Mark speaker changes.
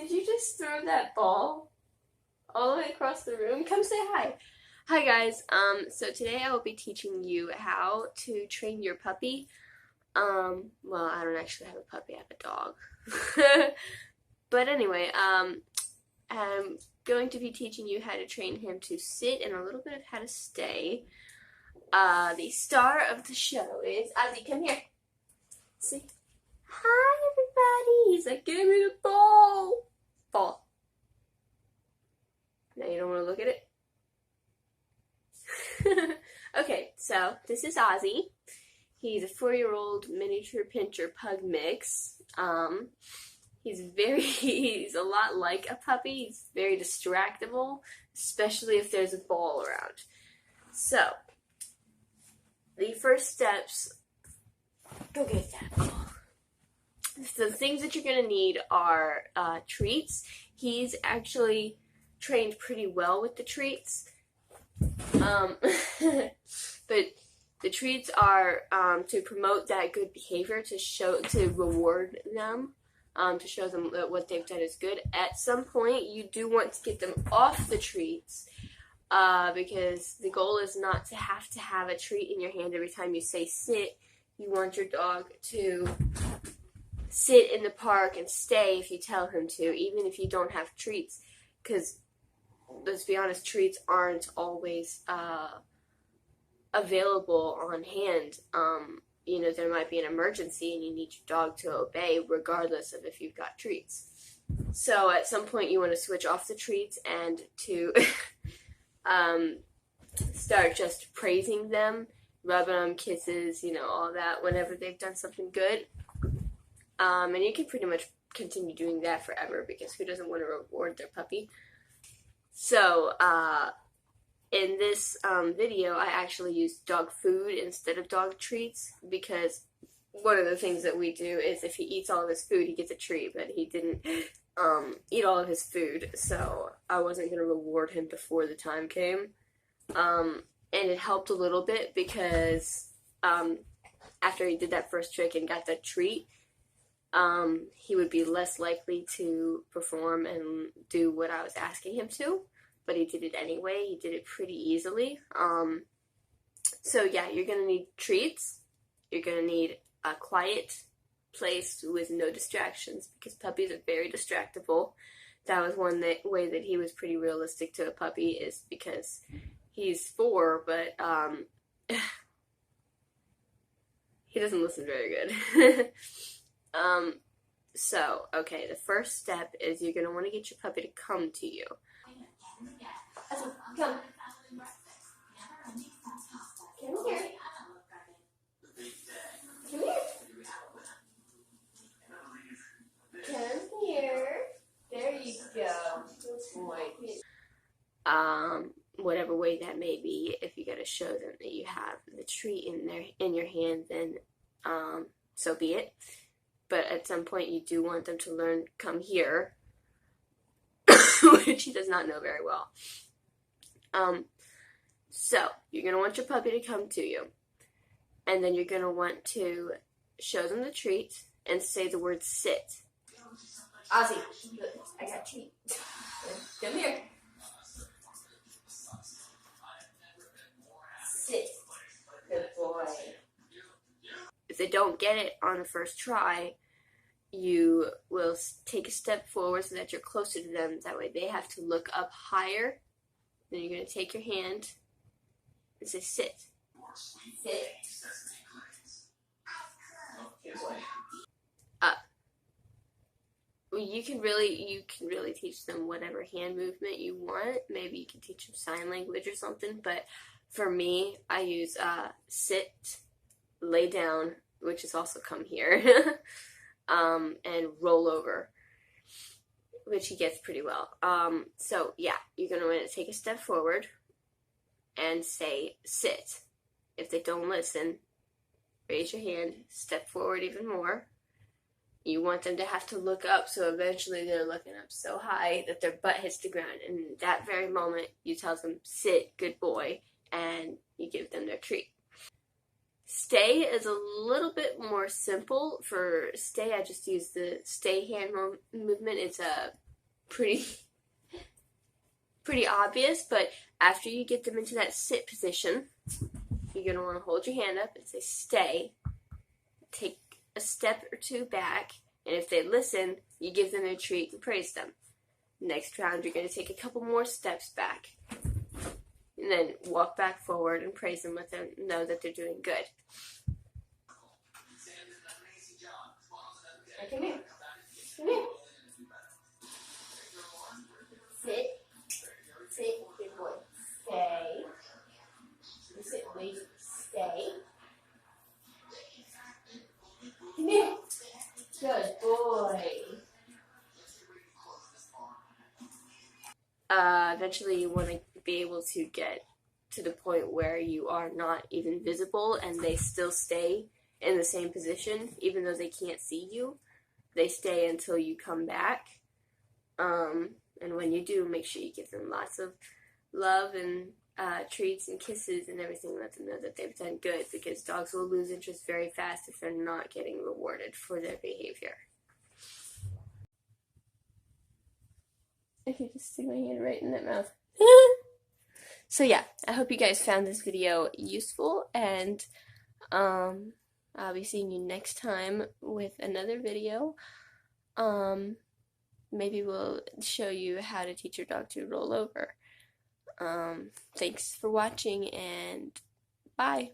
Speaker 1: Did you just throw that ball all the way across the room? Come say hi. Hi guys, so today I will be teaching you how to train your puppy. Well, I don't actually have a puppy, I have a dog. But anyway, I'm going to be teaching you how to train him to sit and a little bit of how to stay. The star of the show is Ozzy. Come here. See? Hi everybody! He's like, give me the ball! Ball. Now you don't want to look at it? Okay, so this is Ozzy. He's a 4-year-old miniature pinscher pug mix. He's a lot like a puppy. He's very distractible, especially if there's a ball around. So, the first steps, go get that ball. So the things that you're going to need are treats. He's actually trained pretty well with the treats. But the treats are to promote that good behavior, to reward them, to show them that what they've done is good. At some point, you do want to get them off the treats, because the goal is not to have a treat in your hand every time you say sit. You want your dog to sit in the park and stay if you tell him to, even if you don't have treats, because let's be honest, treats aren't always available on hand. You know, there might be an emergency and you need your dog to obey regardless of if you've got treats. So at some point you want to switch off the treats and to start just praising them, rubbing them, kisses, you know, all that whenever they've done something good. And you can pretty much continue doing that forever, because who doesn't want to reward their puppy? So, in this video, I actually used dog food instead of dog treats, because one of the things that we do is if he eats all of his food, he gets a treat, but he didn't eat all of his food, so I wasn't going to reward him before the time came. And it helped a little bit, because after he did that first trick and got that treat, he would be less likely to perform and do what I was asking him to, but he did it anyway. He did it pretty easily. So yeah, you're going to need treats. You're going to need a quiet place with no distractions, because puppies are very distractible. That was one way that he was pretty realistic to a puppy, is because he's 4, but he doesn't listen very good. So, okay, the first step is you're going to want to get your puppy to come to you. Come. Come here. Come here. Come here. There you go. Good boy. Whatever way that may be, if you got to show them that you have the treat in your hand, then so be it. But at some point, you do want them to learn, come here, which he does not know very well. So, you're going to want your puppy to come to you. And then you're going to want to show them the treat and say the word sit. Ozzy, look, I got a treat. Come here. Sit. Good boy. If they don't get it on the first try, you will take a step forward so that you're closer to them. That way they have to look up higher. Then you're going to take your hand and say sit. Sit. Up. You can really teach them whatever hand movement you want. Maybe you can teach them sign language or something. But for me, I use sit, lay down, which is also come here, and roll over, which he gets pretty well. So yeah, you're going to want to take a step forward and say sit. If they don't listen, raise your hand, step forward even more. You want them to have to look up, so eventually they're looking up so high that their butt hits the ground. And in that very moment, you tell them, sit, good boy, and you give them their treat. Stay is a little bit more simple. For stay, I just use the stay hand movement. It's a pretty obvious, but after you get them into that sit position, you're going to want to hold your hand up and say stay, take a step or two back, and if they listen, you give them a treat and praise them. Next round, you're going to take a couple more steps back, and then walk back forward and praise them, let them know that they're doing good. Come here. Come here. Sit. Sit, good boy. Stay. Sit, wait, stay. Come here. Good boy. Eventually you want to be able to get to the point where you are not even visible and they still stay in the same position even though they can't see you. They stay until you come back. And when you do, make sure you give them lots of love and treats and kisses and everything. Let them know that they've done good, because dogs will lose interest very fast if they're not getting rewarded for their behavior. I can just stick my hand right in that mouth. So yeah, I hope you guys found this video useful, and I'll be seeing you next time with another video. Maybe we'll show you how to teach your dog to roll over. Thanks for watching, and bye.